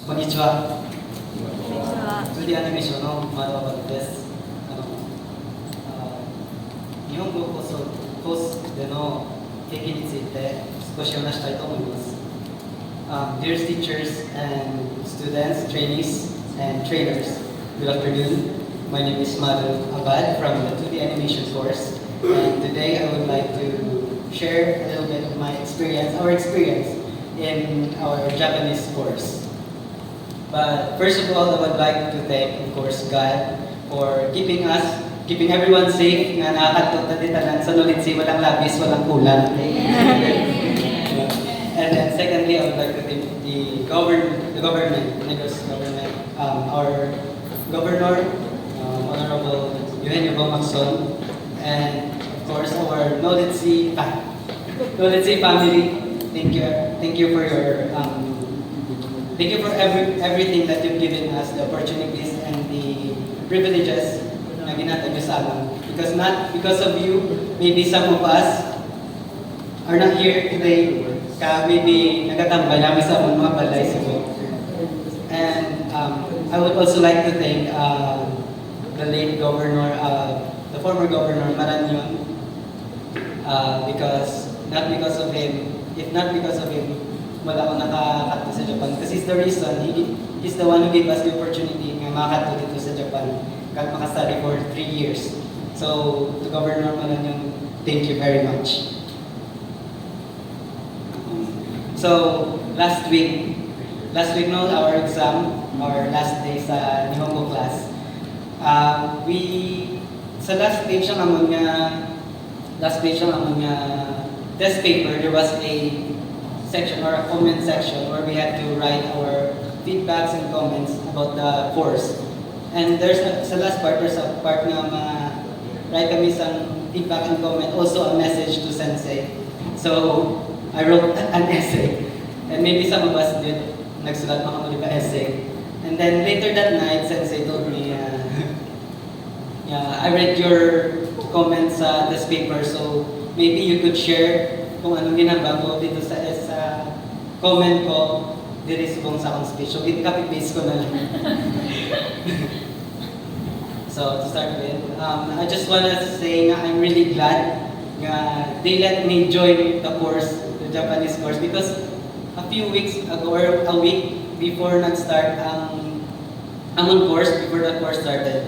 こんにちは。こんにちは。2D アニメーションの丸岡です。日本語コースでの経験について少し話したいと思います。Dear teachers and students, trainees and trainers, good afternoon. My name is Maru Abad from the 2D animation course, and today I would like to share a little bit of my experience, our experience in our Japanese course. But first of all, I would like to thank, of course, God for keeping everyone safe, nga nakakatot na ditanan sa nulitsi, walang labis, walang kulang. And then secondly, I would like to thank the government, Negros government, our governor, Honorable Eugenio Bamacson, and of course our Nolitsi family. Thank you for your thank you for everything that you've given us, the opportunities and the privileges na ginatag niyo sa amin. Because of you, maybe some of us are not here today. Maybe nagatambay namin sa among mga balay siguro. And I would also like to thank the late governor, the former governor Maranyon, because not because of him, if not because of him, wala akong nakakato sa Japan. Kasi he's the reason, he's the one who gave us the opportunity na makato dito sa Japan. Kahit makastudy for 3 years. So, to Governor Maranyon, thank you very much. So, last week no, our exam, our last day sa Nihongo class, sa last page ng among test paper, there was a section or a comment section where we had to write our feedbacks and comments about the course. And sa last part, there's a part na write kami sa feedback and comment, also a message to Sensei. So, I wrote an essay. And maybe some of us did nagsulat makamuli pa essay. And then later that night, Sensei told me, I read your comments sa this paper, so maybe you could share kung anong ginagawa ko dito sa comment ko dito sa akong speech. So, copy-paste ko na lang. So, to start with, I just want to say na I'm really glad they let me join the course, the Japanese course, because a few weeks ago, or a week before nag-start among course, before the course started,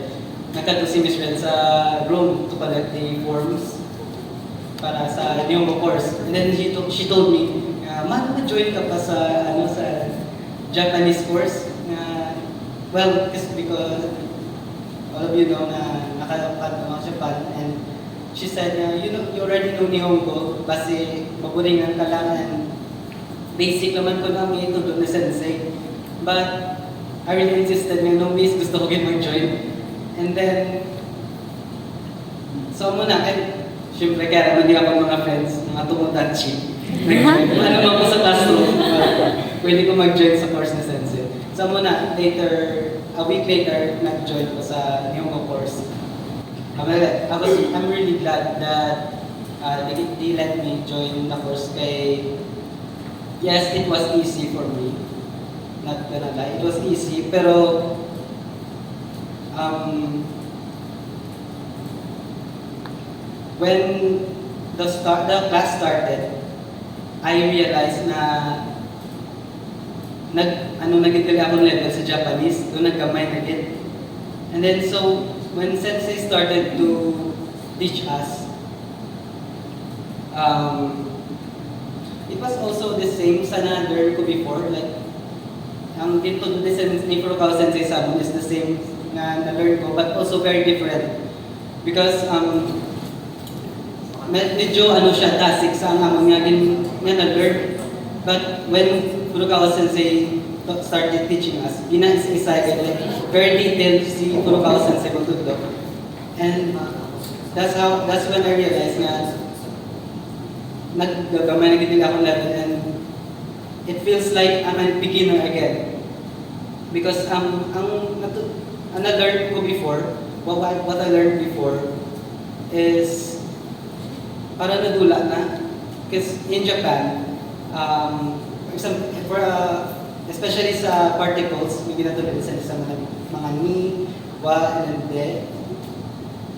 nagkado si Miss Ren sa room to collect the forms para sa Nihongo course. And then she told me, man, na-join ka pa sa Japanese course? Well, because all of you know na nakalapad ng mga Japan, and she said, you already know Nihongo, kasi mabulingan ka lang, and basic naman ko lang ito doon na Sensei. But I really insisted nga, no miss, gusto ko mag-join. And then, so muna, syempre, kaya naman di ako mga friends, mga tumutanchi. Ano naman ko sa classroom, pwede ko mag-join sa course ni Sensei. So muna, a week later, nag-join ko sa Nihongo course. I'm really glad that they let me join the course kay, yes, it was easy for me. Not gonna lie, it was easy, pero when the class started, I realized na naging akong level sa Japanese, doon nagkamay na din. And then so, when Sensei started to teach us, it was also the same sa na-learn ko before, like, ang dito ni Furukawa Sensei sa amin is the same na na-learn ko, but also very different. Because, medyo siya, tasik sa ang amang nga na-learn. But when Furukawa Sensei started teaching us, ina-excited, like, very detailed si Furukawa Sensei magtutulog. And that's when I realized nga, naggamay na gitig akong level, and it feels like I'm a beginner again. Because ang na-learn ko before, what I learned before is para nadula na. Because in Japan, for especially sa particles, may ginatulad sa mga ni, wa, and de.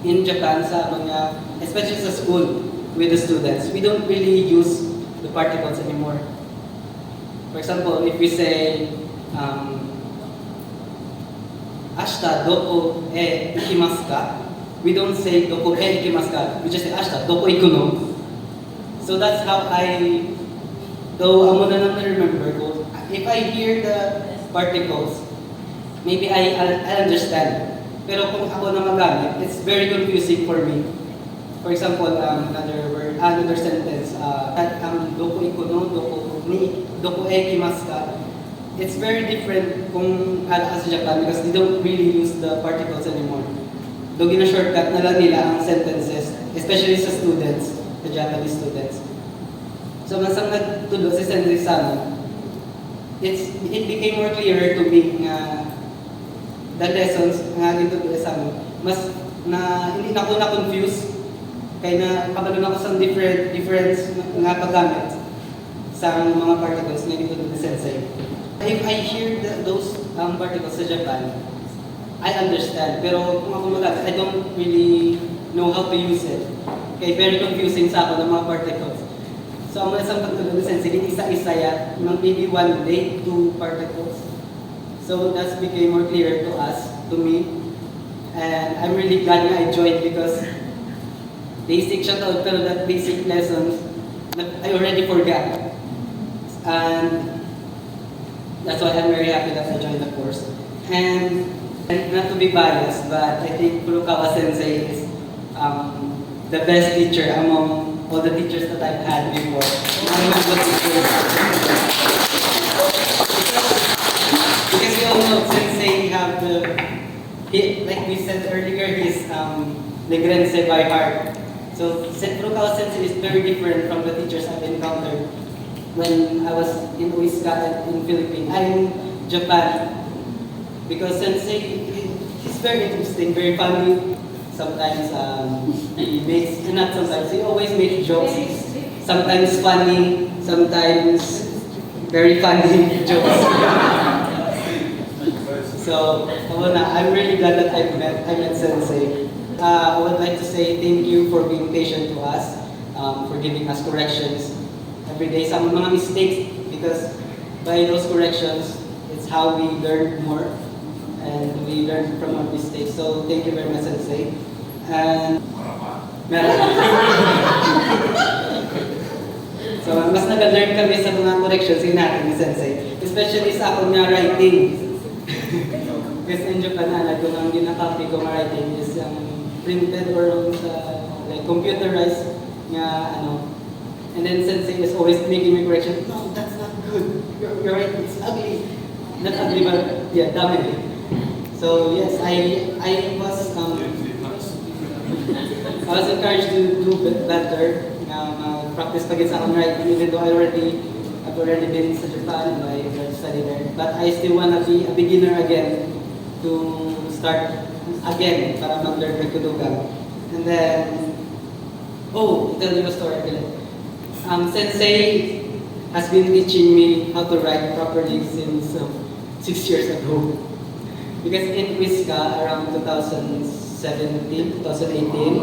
In Japan, sa mga, especially sa school with the students, we don't really use the particles anymore. For example, if we say, ashita doko e ikimasu ka? We don't say doko e ikimasu ka. We just say ashita doko iku no? So that's how though amo na lang na-remember ko, if I hear the particles, maybe I understand. Pero kung ako na magamit, it's very confusing for me. For example, another sentence, doko iku no, doko e ikimasu ka? It's very different kung sa Japan because they don't really use the particles anymore. Though gina-shortcut na lang nila ang sentences, especially sa students, the Japanese students. So, masang nagtulo si Sensei Sano, it became more clearer to me nga the lessons nga dito sa amin, mas na hindi na ako na-confuse kaya na kabalon ako sa difference nga paggamit sa mga particles na dito ni Sensei. If I hear those particles sa Japan, I understand. Pero kung ako magamit, I don't really know how to use it. Kaya very confusing sa ako ng mga particles. So, ang isang pagtulong ni Sensei, isa-isa yan, maybe one day, 2 particles. So, that became more clear to us, to me. And I'm really glad na I joined because basic siya to, pero that basic lessons, I already forgot. And that's why I'm very happy that I joined the course. And not to be biased, but I think Furukawa Sensei is the best teacher among all the teachers that I've had before. Because we all know Sensei have like we said earlier, he's Negrense by heart. So Furukawa Sensei is very different from the teachers I've encountered when I was in Uiska in Japan. Because Sensei, he's very interesting, very funny. Sometimes he always makes jokes. Sometimes funny, sometimes very funny jokes. So, I'm really glad that I met Sensei. I would like to say thank you for being patient to us, for giving us corrections every day. Some mga mistakes, because by those corrections, it's how we learn more. And we learn from our mistakes. So thank you very much, Sensei. And so mas nag-learn kami sa mga corrections natin ni Sensei, especially sa akong nga writing. Kasi in Japan, kung ang ginakopy ko nga writing is printed or like computerized nga and then Sensei is always making me correction. No, that's not good. You're right. It's ugly. Not ugly, but yeah, dummy. So yes, I was encouraged to do better, practice pagit sa akong writing, even though I've already been sa Japan and I studied there. But I still want to be a beginner again, to start again para mag-learn Kudogan. And then, to tell you a story again. Sensei has been teaching me how to write properly since 6 years ago. Because in Whiska, around 2017, 2018,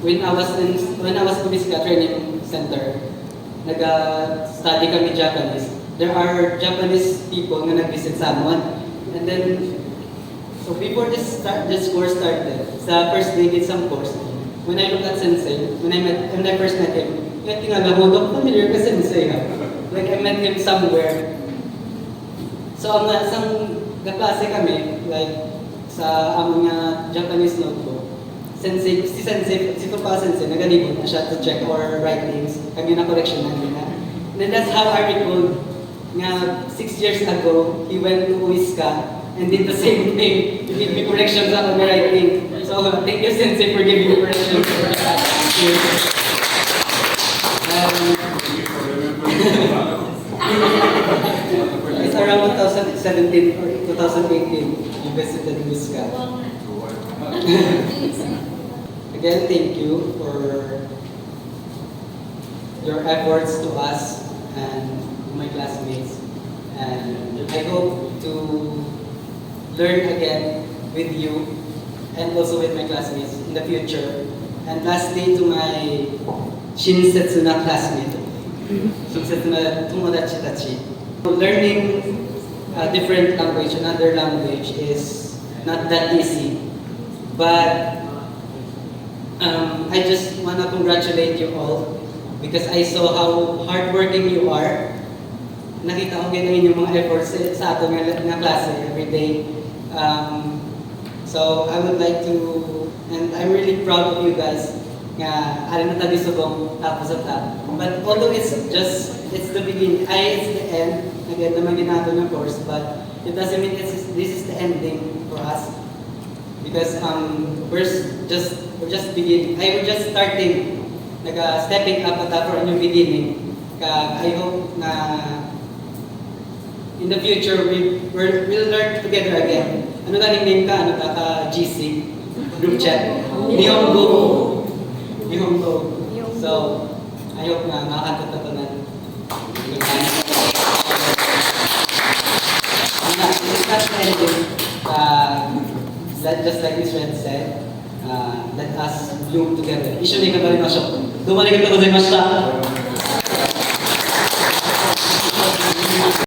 when I was in Whiska Training Center, nag-study kami Japanese. There are Japanese people na nag-visit sa amin. And then, so before this course started, sa first day did some course, when I looked at Sensei, when I first met him, yung tingala familiar ka Sensei ha? Like I met him somewhere. So, ang isang kaklase kami, like, sa aming Japanese notebook, si Furukawa Sensei, nagalibot na siya to check our writings, kami na correction namin na. And then that's how I recalled nga 6 years ago, he went to Uiska and did the same thing. He gave me corrections on my writing. So, thank you Sensei for giving me corrections. It's around 2017 or 2018, you visited Whiska. Again, thank you for your efforts to us, and my classmates. And I hope to learn again with you and also with my classmates in the future. And lastly, to my Shinsetsu na classmate, Shinsetsu na tomodachi tachi. Learning a different language, another language is not that easy. But I just want to congratulate you all because I saw how hardworking you are. Nakita ko ganun yung mga efforts sa ato nga klase every day. So I would like to, and I'm really proud of you guys nga alam na tabi subong tapos at tap. But although it's the beginning, it's the end, again naman ginato ng course, but it doesn't mean this is the ending for us. Because we're just beginning, we're just starting, stepping up at for a new beginning. I hope na in the future we'll learn together again. Ano galing name ka? Ano ka GC? Group chat? Nihongo. So, I hope na makakatatanan. Just like Miss Red said, let us bloom together. 一緒に頑張りましょう。どうもありがとうございました。